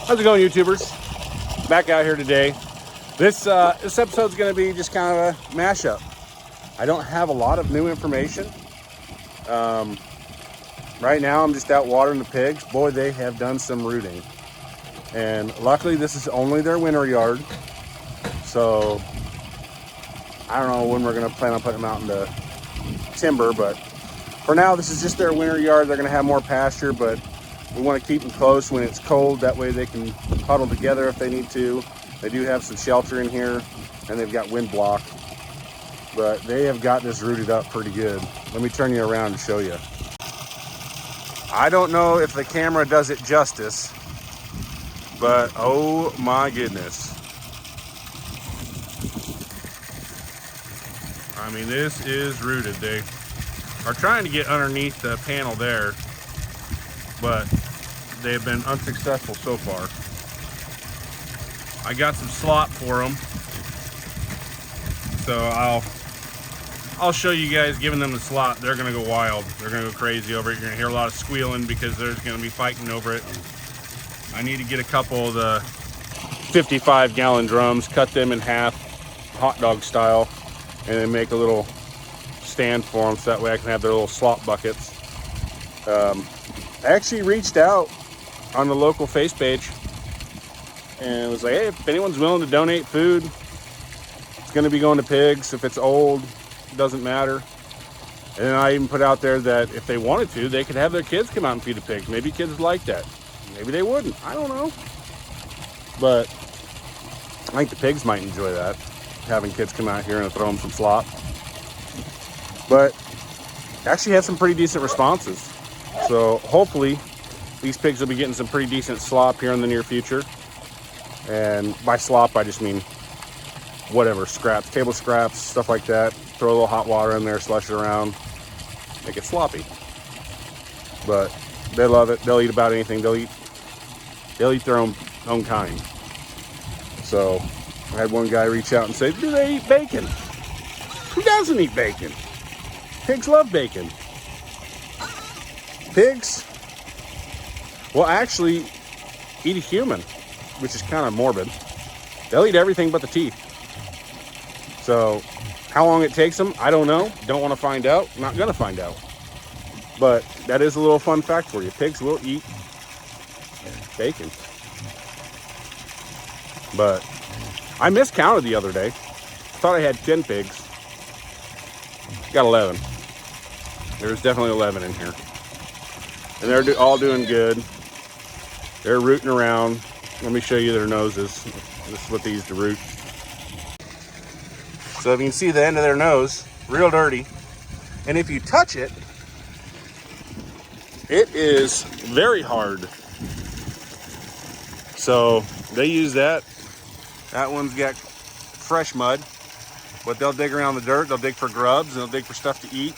How's it going, YouTubers? Back out here today. This episode's going to be just kind of a mashup. I don't have a lot of new information. Right now, I'm just out watering the pigs. Boy, they have done some rooting. And luckily, this is only their winter yard. So, I don't know when we're going to plan on putting them out into timber, but for now, this is just their winter yard. They're going to have more pasture, but we want to keep them close when it's cold. That way they can huddle together if they need to. They do have some shelter in here, and they've got wind block. But they have got this rooted up pretty good. Let me turn you around and show you. I don't know if the camera does it justice, but oh my goodness. I mean, this is rooted. They are trying to get underneath the panel there, but they have been unsuccessful so far. I got some slop for them, so I'll show you guys giving them the slop. They're gonna go wild. They're gonna go crazy over it. You're gonna hear a lot of squealing because there's gonna be fighting over it. I need to get a couple of the 55-gallon drums, cut them in half, hot dog style, and then make a little stand for them so that way I can have their little slop buckets. I actually reached out on the local face page and was like, hey, if anyone's willing to donate food, it's going to be going to pigs. If it's old, it doesn't matter. And then I even put out there that if they wanted to, they could have their kids come out and feed the pigs. Maybe kids like that. Maybe they wouldn't. I don't know. But I think the pigs might enjoy that, having kids come out here and throw them some slop. But actually had some pretty decent responses. So hopefully these pigs will be getting some pretty decent slop here in the near future. And by slop, I just mean whatever, scraps, table scraps, stuff like that. Throw a little hot water in there, slush it around, make it sloppy. But they love it. They'll eat about anything. They'll eat their own kind. So I had one guy reach out and say, do they eat bacon? Who doesn't eat bacon? Pigs love bacon. Pigs will actually eat a human, which is kind of morbid. They'll eat everything but the teeth. So how long it takes them, I don't know. Don't want to find out. Not going to find out. But that is a little fun fact for you. Pigs will eat bacon. But I miscounted the other day. Thought I had 10 pigs. Got 11. There's definitely 11 in here. And they're all doing good. They're rooting around. Let me show you their noses. This is what they use to root. So if you can see the end of their nose, real dirty. And if you touch it, it is very hard. So they use that. That one's got fresh mud, but they'll dig around the dirt. They'll dig for grubs and they'll dig for stuff to eat.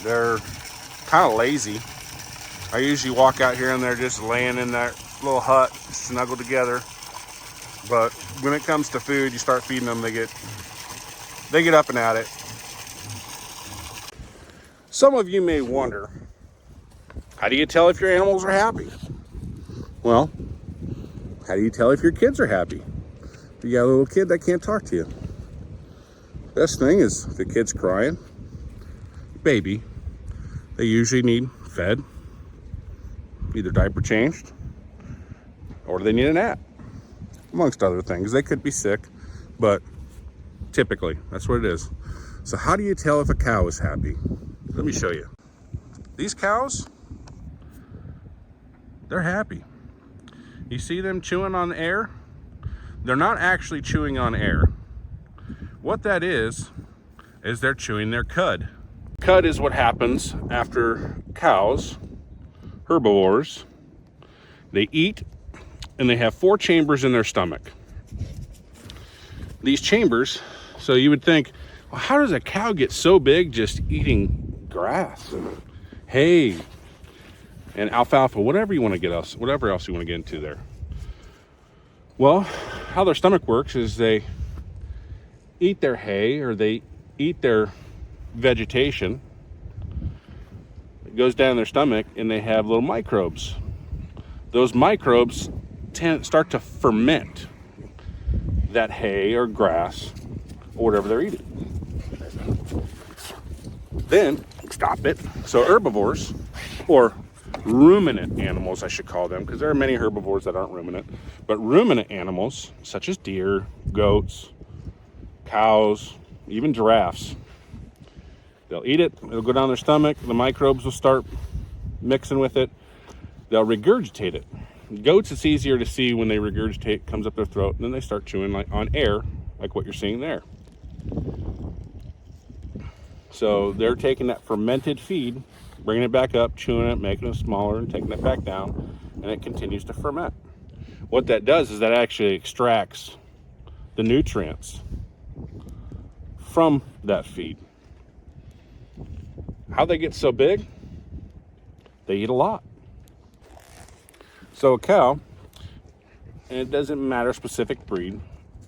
They're kind of lazy. I usually walk out here and they're just laying in that little hut, snuggled together. But when it comes to food, you start feeding them, they get up and at it. Some of you may wonder, how do you tell if your animals are happy? Well, how do you tell if your kids are happy? If you got a little kid that can't talk to you. Best thing is if the kid's crying, baby, they usually need fed, either diaper changed, or they need a nap, amongst other things. They could be sick, but typically that's what it is. So how do you tell if a cow is happy? Let me show you. These cows, they're happy. You see them chewing on air? They're not actually chewing on air. What that is they're chewing their cud. Cud is what happens after cows, herbivores, they eat and they have 4 chambers in their stomach. These chambers, so you would think, well, how does a cow get so big just eating grass and hay and alfalfa, whatever you want to get else, whatever else you want to get into there? Well, how their stomach works is they eat their hay or they eat their vegetation. It goes down their stomach and they have little microbes those microbes start to ferment that hay or grass or whatever they're eating. Then stop it. So herbivores, or ruminant animals, I should call them, because there are many herbivores that aren't ruminant, but ruminant animals such as deer, goats, cows, even giraffes, they'll eat it, it'll go down their stomach, the microbes will start mixing with it, they'll regurgitate it. Goats, it's easier to see when they regurgitate, comes up their throat, and then they start chewing like on air, like what you're seeing there. So they're taking that fermented feed, bringing it back up, chewing it, making it smaller, and taking it back down, and it continues to ferment. What that does is that actually extracts the nutrients from that feed. How they get so big? They eat a lot. So a cow, and it doesn't matter specific breed,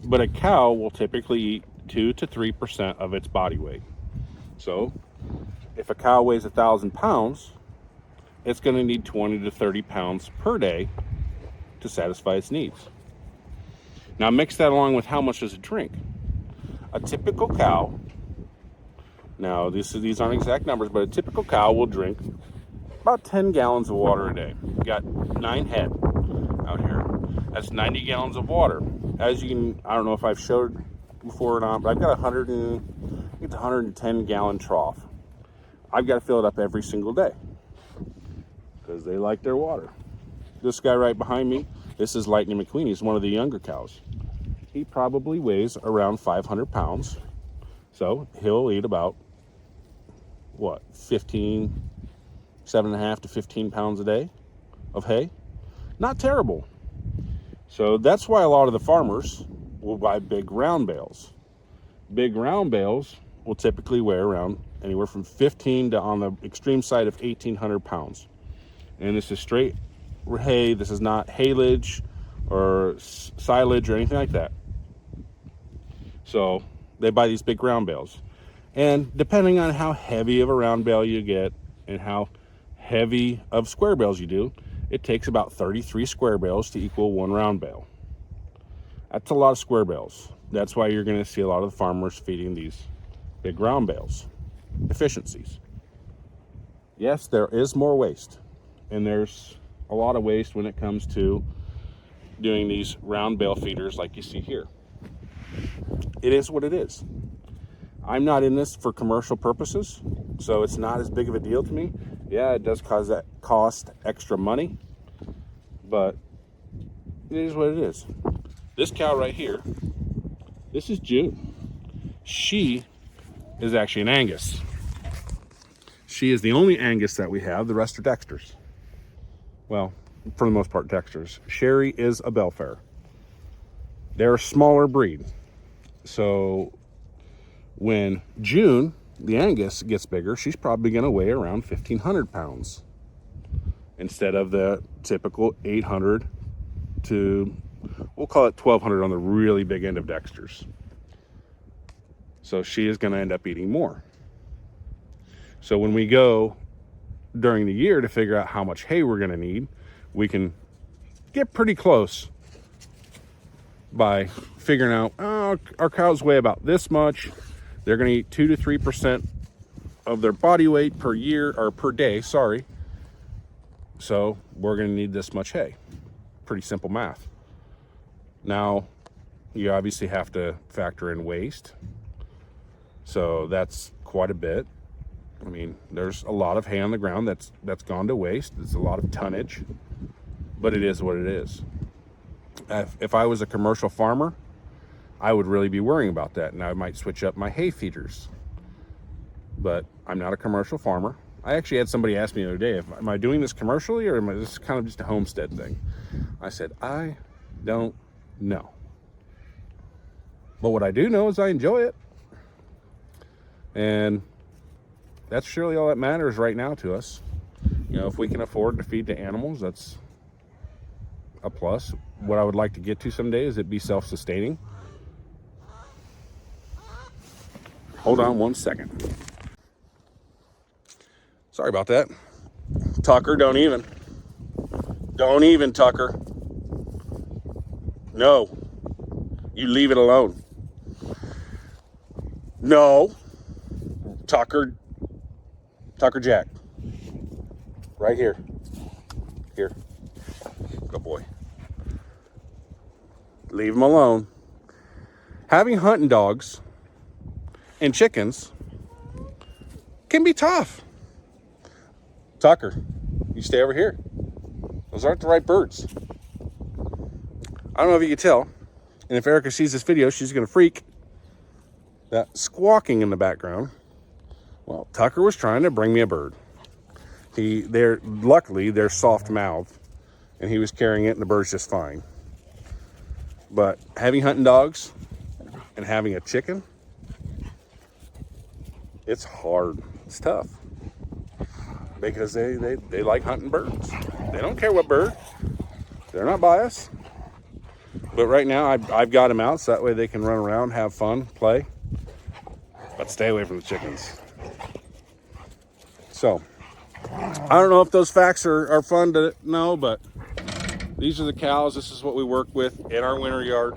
but a cow will typically eat 2 to 3% of its body weight. So if a cow weighs 1,000 pounds, it's going to need 20 to 30 pounds per day to satisfy its needs. Now mix that along with how much does it drink. A typical cow, now these aren't exact numbers, but a typical cow will drink about 10 gallons of water a day. We've got 9 head out here. That's 90 gallons of water. As you can, I don't know if I've showed before or not, but I've got 110 gallon trough. I've got to fill it up every single day because they like their water. This guy right behind me, this is Lightning McQueen. He's one of the younger cows. He probably weighs around 500 pounds. So he'll eat about, 7.5 to 15 pounds a day of hay. Not terrible. So that's why a lot of the farmers will buy big round bales. Big round bales will typically weigh around anywhere from 15 to, on the extreme side of 1,800 pounds. And this is straight hay. This is not haylage or silage or anything like that. So they buy these big round bales. And depending on how heavy of a round bale you get and how heavy of square bales you do, it takes about 33 square bales to equal 1 round bale. That's a lot of square bales. That's why you're going to see a lot of the farmers feeding these big round bales. Efficiencies. Yes, there is more waste, and there's a lot of waste when it comes to doing these round bale feeders like you see here. It is what it is. I'm not in this for commercial purposes, so it's not as big of a deal to me. Yeah, it does cost extra money, but it is what it is. This cow right here, this is June. She is actually an Angus. She is the only Angus that we have. The rest are Dexters. Well, for the most part, Dexters. Sherry is a Belfair. They're a smaller breed. So when June, the Angus, gets bigger, she's probably going to weigh around 1,500 pounds instead of the typical 800 to, we'll call it 1,200 on the really big end of Dexters. So she is going to end up eating more. So when we go during the year to figure out how much hay we're going to need, we can get pretty close by figuring out, oh, our cows weigh about this much. They're going to eat 2 to 3% of their body weight per year, or per day, sorry. So we're going to need this much hay. Pretty simple math. Now, you obviously have to factor in waste. So that's quite a bit. I mean, there's a lot of hay on the ground that's gone to waste. There's a lot of tonnage, but it is what it is. If I was a commercial farmer, I would really be worrying about that, and I might switch up my hay feeders. But I'm not a commercial farmer. I actually had somebody ask me the other day, am I doing this commercially, or am I this kind of just a homestead thing? I said, I don't know. But what I do know is I enjoy it. And that's surely all that matters right now to us. You know, if we can afford to feed the animals, that's a plus. What I would like to get to someday is it be self-sustaining. Hold on one second. Sorry about that. Talker, don't even. Don't even, Tucker. No. You leave it alone. No. Tucker Jack. Right here. Here. Good boy. Leave him alone. Having hunting dogs and chickens can be tough. Tucker, you stay over here. Those aren't the right birds. I don't know if you can tell. And if Erica sees this video, she's going to freak. That squawking in the background. Well, Tucker was trying to bring me a bird. Luckily, they're soft-mouthed, and he was carrying it, and the bird's just fine. But having hunting dogs and having a chicken, it's hard. It's tough. Because they like hunting birds. They don't care what bird. They're not biased. But right now, I've got them out so that way they can run around, have fun, play. But stay away from the chickens. So, I don't know if those facts are fun to know, but these are the cows. This is what we work with in our winter yard.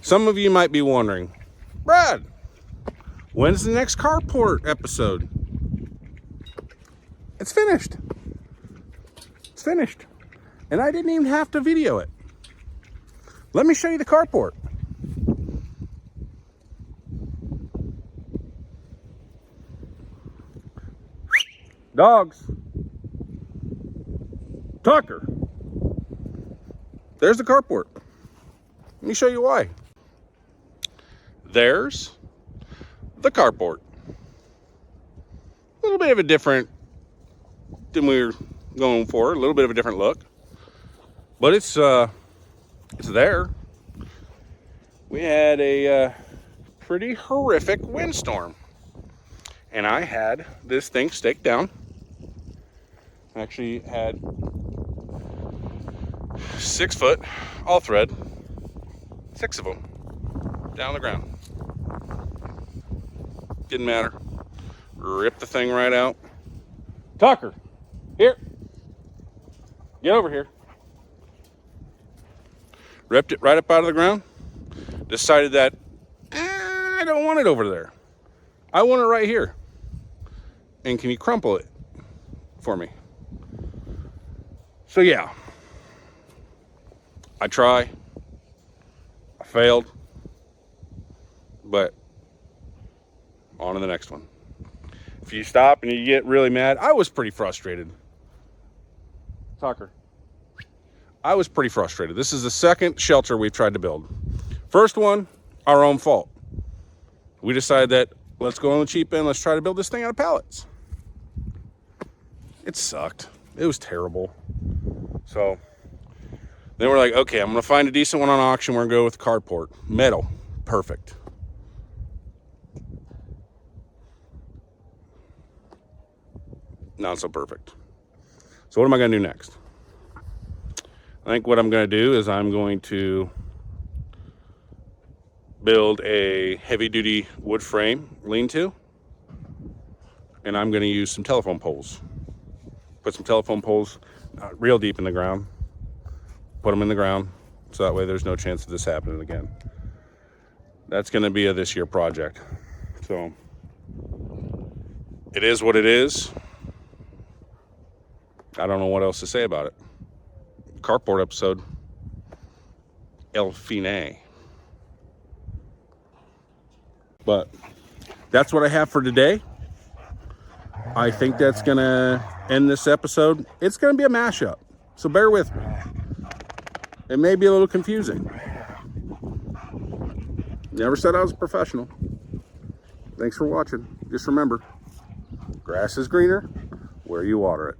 Some of you might be wondering, Brad, when's the next Carport episode? It's finished. It's finished. And I didn't even have to video it. Let me show you the carport. Dogs. Tucker. There's the carport. Let me show you why. There's the carport. A little bit of a different than we were going for. A little bit of a different look. But it's there. We had a pretty horrific windstorm. And I had this thing staked down. I actually had 6 foot, all thread, 6 of them down on the ground. Didn't matter. Ripped the thing right out. Tucker, here. Get over here. Ripped it right up out of the ground. Decided that I don't want it over there. I want it right here. And can you crumple it for me? So yeah, I try. I failed. But on to the next one. If you stop and you get really mad, I was pretty frustrated. Tucker. I was pretty frustrated. This is the second shelter we've tried to build. First one, our own fault. We decided that let's go on the cheap end. Let's try to build this thing out of pallets. It sucked. It was terrible. So then we're like, okay, I'm going to find a decent one on auction. We're going to go with Carport. Metal. Perfect. Not so perfect. So what am I going to do next? I think what I'm going to do is I'm going to build a heavy-duty wood frame lean-to, and I'm going to use some telephone poles. Put some telephone poles real deep in the ground. Put them in the ground, so that way there's no chance of this happening again. That's going to be a this year project. So it is what it is. I don't know what else to say about it. Carport episode. El Fine. But that's what I have for today. I think that's going to end this episode. It's going to be a mashup, so bear with me. It may be a little confusing. Never said I was a professional. Thanks for watching. Just remember, grass is greener where you water it.